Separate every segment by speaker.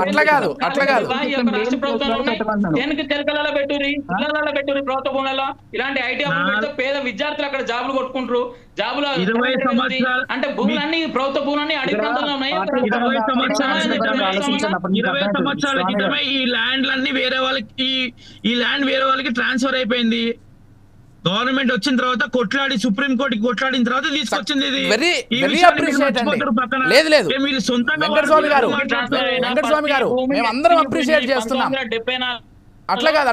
Speaker 1: అట్లా కాదు
Speaker 2: రాష్ట్ర ప్రభుత్వం దేనికి తెలకలలో పెట్టుర్రి ఇళ్లలో పెట్టుర్రి ప్రభుత్వ భూములలో ఇలాంటి ఐటీ హబ్లు పెడితే పేద విద్యార్థులు అక్కడ జాబులు కొట్టుకుంటారు. జాబులు అంటే భూములన్నీ ప్రభుత్వ భూములన్నీ అడిగినందులో ఉన్నాయి.
Speaker 3: 20 సంవత్సరాల క్రితమే ఈ ల్యాండ్లన్నీ వేరే వాళ్ళకి, ఈ ల్యాండ్ వేరే వాళ్ళకి ట్రాన్స్ఫర్ అయిపోయింది. గవర్నమెంట్ వచ్చిన తర్వాత కొట్లాడి సుప్రీం కోర్టుకి కొట్లాడిన తర్వాత తీసుకొచ్చింది ఇది.
Speaker 1: మీరు సొంతంగా వెంకటస్వామి గారు మేమందరం అప్రిషియేట్ చేస్తున్నాం. అట్లా కాదు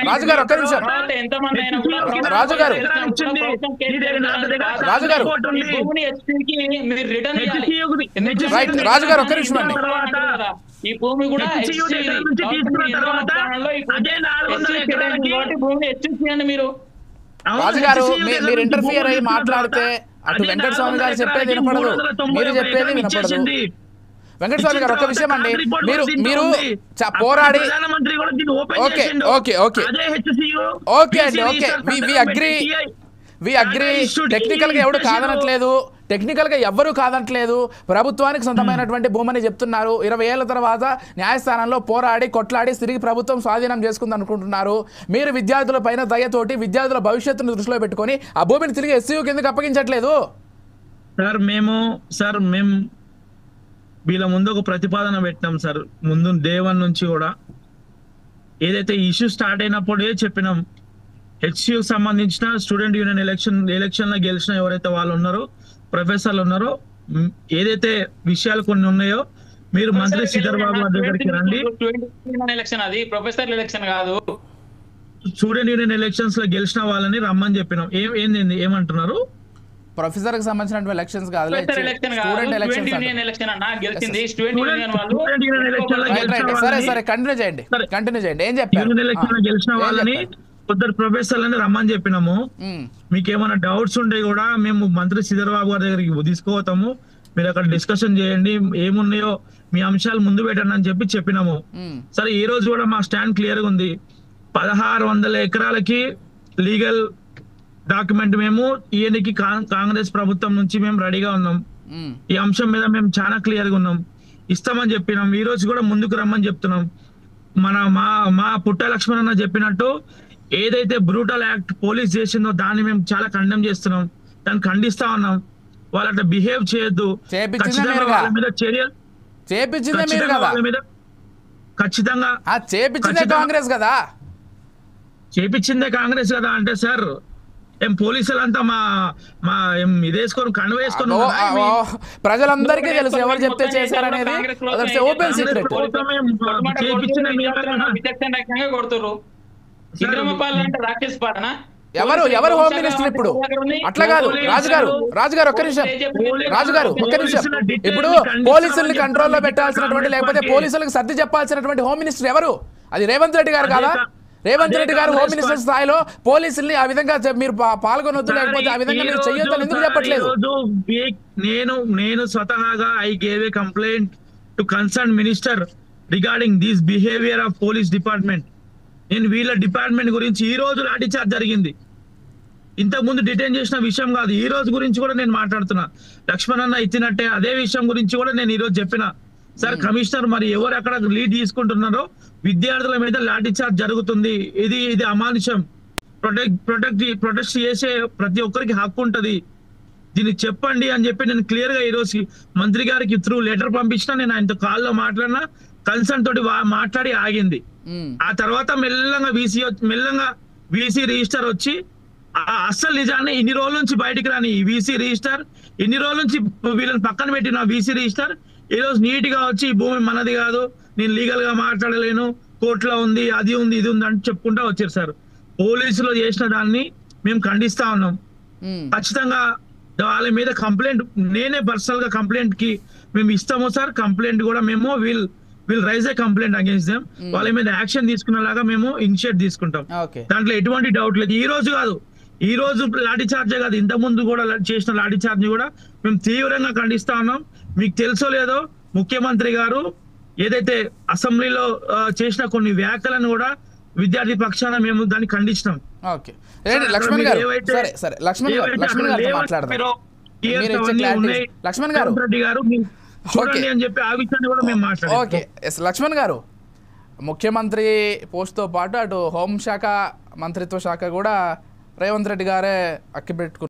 Speaker 1: రాజుగారు ఒక్క నిమిషం. రాజుగారు రాజుగారు ఒక్క నిమిషం అండి.
Speaker 2: ఈ భూమి కూడా మీరు
Speaker 1: రాజుగారు మీరు ఇంటర్ఫియర్ అయ్యి మాట్లాడితే అటు వెంకటస్వామి గారు చెప్పేది వినపడదు, మీరు చెప్పేది వినపడదు. వెంకటస్వామి గారు ఒక విషయం అండి, మీరు పోరాడి వి అగ్రీ టెక్నికల్ గా ఎవరు కాదనట్లేదు. ప్రభుత్వానికి సొంతమైనటువంటి భూమని చెప్తున్నారు. 20 ఏళ్ల తర్వాత న్యాయస్థానంలో పోరాడి కొట్లాడి తిరిగి ప్రభుత్వం స్వాధీనం చేసుకుంది అనుకుంటున్నారు. మీరు విద్యార్థుల పైన దయతోటి విద్యార్థుల భవిష్యత్తును దృష్టిలో పెట్టుకొని ఆ భూమిని తిరిగి ఎస్సీయూ కిందకి అప్పగించట్లేదు.
Speaker 3: సార్ మేము వీళ్ళ ముందు ఒక ప్రతిపాదన పెట్టినాం సార్. ముందు డే 1 నుంచి కూడా ఏదైతే ఇష్యూ స్టార్ట్ అయినప్పుడే చెప్పినాం, హెచ్సియూకి సంబంధించిన స్టూడెంట్ యూనియన్ ఎలక్షన్ లో గెలిచిన ఎవరైతే వాళ్ళు ఉన్నారో, ప్రొఫెసర్లు ఉన్నారో, ఏదైతే విషయాలు కొన్ని ఉన్నాయో మీరు మంత్రి శ్రీధర్ బాబు దగ్గరికి రండి.
Speaker 2: ప్రొఫెసర్ ఎలక్షన్ కాదు,
Speaker 3: స్టూడెంట్ యూనియన్ ఎలక్షన్స్ లో గెలిచిన వాళ్ళని రమ్మని చెప్పినాం. ఏమంటున్నారు?
Speaker 1: ప్రొఫెసర్ కి సంబంధించిన ఎలక్షన్స్ కాదు, సరే కంటిన్యూ చేయండి. ఏం చెప్పారు?
Speaker 3: గెలిచిన వాళ్ళని కొందరు ప్రొఫెసర్లని రమ్మని చెప్పినాము. మీకేమైనా డౌట్స్ ఉంటే కూడా మేము మంత్రి శ్రీధర్ బాబు గారి దగ్గరికి తీసుకుపోతాము, మీరు అక్కడ డిస్కషన్ చేయండి, ఏమున్నాయో మీ అంశాలు ముందు పెట్టండి అని చెప్పినాము. సరే ఈ రోజు కూడా మా స్టాండ్ క్లియర్ గా ఉంది. 1600 ఎకరాలకి లీగల్ డాక్యుమెంట్ మేము ఈయనకి కాంగ్రెస్ ప్రభుత్వం నుంచి మేము రెడీగా ఉన్నాం. ఈ అంశం మీద మేము చాలా క్లియర్ గా ఉన్నాం, ఇస్తామని చెప్పినాం. ఈ రోజు కూడా ముందుకు రమ్మని చెప్తున్నాం. మా పుట్ట లక్ష్మణ్ అన్న చెప్పినట్టు ఏదైతే బ్రూటల్ యాక్ట్ పోలీస్ చేసిందో దాన్ని మేము చాలా కండెమ్ చేస్తున్నాం, దాన్ని ఖండిస్తా ఉన్నాం. వాళ్ళు అట్లా బిహేవ్ చేయొద్దు, ఖచ్చితంగా వాళ్ళ మీద చర్యలు ఖచ్చితంగా చేపించిందే కాంగ్రెస్ కదా. అంటే సార్ ఏం పోలీసులంతా మా ఇదేసుకొని కండ వేసుకొని
Speaker 1: ప్రజలందరికీ తెలుసు ఎవరు చెప్తే చేశారనేది ఓపెన్ సీక్రెట్. ఎవరు హోమ్ మినిస్టర్ ఇప్పుడు? అట్లా కాదు రాజుగారు ఒక్క నిమిషం. ఇప్పుడు పోలీసుల్ని కంట్రోల్లో పెట్టాల్సినటువంటి లేకపోతే పోలీసులకు సర్ది చెప్పాల్సినటువంటి హోమ్ మినిస్టర్ ఎవరు? అది రేవంత్ రెడ్డి గారు కాదా? రేవంత్ రెడ్డి గారు హోమ్ మినిస్టర్ స్థాయిలో పోలీసుల్ని ఆ విధంగా మీరు పాల్గొనొద్దు, లేకపోతే ఆ విధంగా మీరు చెయ్యొద్దని ఎందుకు చెప్పట్లేదు?
Speaker 3: నేను స్వతహాగా I gave a complaint to concern minister regarding this behaviour of police department. నేను వీళ్ళ డిపార్ట్మెంట్ గురించి ఈ రోజు లాఠీ చార్జ్ జరిగింది, ఇంతకు ముందు డిటైన్ చేసిన విషయం కాదు. ఈ రోజు గురించి కూడా నేను మాట్లాడుతున్నా. లక్ష్మణ్ అన్న ఇచ్చినట్టే అదే విషయం గురించి కూడా నేను ఈ రోజు చెప్పిన. సార్ కమిషనర్ మరి ఎవరు అక్కడ లీడ్ తీసుకుంటున్నారో విద్యార్థుల మీద లాఠీ చార్జ్ జరుగుతుంది, ఇది అమానుషం. ప్రొటెక్ట్ చేసే ప్రతి ఒక్కరికి హక్కు ఉంటది, దీన్ని చెప్పండి అని చెప్పి నేను క్లియర్ గా ఈ రోజు మంత్రి గారికి త్రూ లెటర్ పంపించిన. నేను ఆయనతో కాల్లో మాట్లాడినా, కన్సర్న్ తోటి మాట్లాడి ఆగింది. ఆ తర్వాత మెల్లంగా వీసీ రిజిస్టర్ వచ్చి అస్సలు నిజాన్ని ఇన్ని రోజుల నుంచి బయటికి రాని ఈ వీసీ రిజిస్టర్, ఇన్ని రోజుల నుంచి వీళ్ళని పక్కన పెట్టిన వీసీ రిజిస్టర్ ఈ రోజు నీట్ గా వచ్చి ఈ భూమి మనది కాదు, నేను లీగల్ గా మాట్లాడలేను, కోర్టులో ఉంది, అది ఉంది, ఇది ఉంది అని చెప్పుకుంటా వచ్చారు. సార్ పోలీసులు చేసిన దాన్ని మేము ఖండిస్తా ఉన్నాం. ఖచ్చితంగా వాళ్ళ మీద కంప్లైంట్, నేనే పర్సనల్ గా కంప్లైంట్ కి మేము ఇస్తాము సార్. కంప్లైంట్ కూడా మేము will raise a complaint against them. వాళ్ళ మీద యాక్షన్ తీసుకునేలాగా మేము ఇనిషియేట్ తీసుకుంటాం, దాంట్లో ఎటువంటి డౌట్ లేదు. ఈ రోజు కాదు, ఈ రోజు లాఠీ చార్జే కాదు, ఇంత ముందు కూడా చేసిన లాఠీ చార్జ్ కూడా మేము తీవ్రంగా ఖండిస్తా ఉన్నాం. మీకు తెలుసో లేదో ముఖ్యమంత్రి గారు ఏదైతే అసెంబ్లీలో చేసిన కొన్ని వ్యాఖ్యలను కూడా విద్యార్థి పక్షాన మేము దాన్ని ఖండించినాం.
Speaker 1: లక్ష్మణ్ గారు
Speaker 3: చూడండి అని చెప్పి ఆ విషయాన్ని కూడా మేము మాట్లాడాం.
Speaker 1: ఓకే లక్ష్మణ్ గారు, ముఖ్యమంత్రి పోస్ట్తో పాటు అటు హోంశాఖ మంత్రిత్వ శాఖ కూడా రేవంత్ రెడ్డి గారే అక్కిపెట్టుకున్నారు.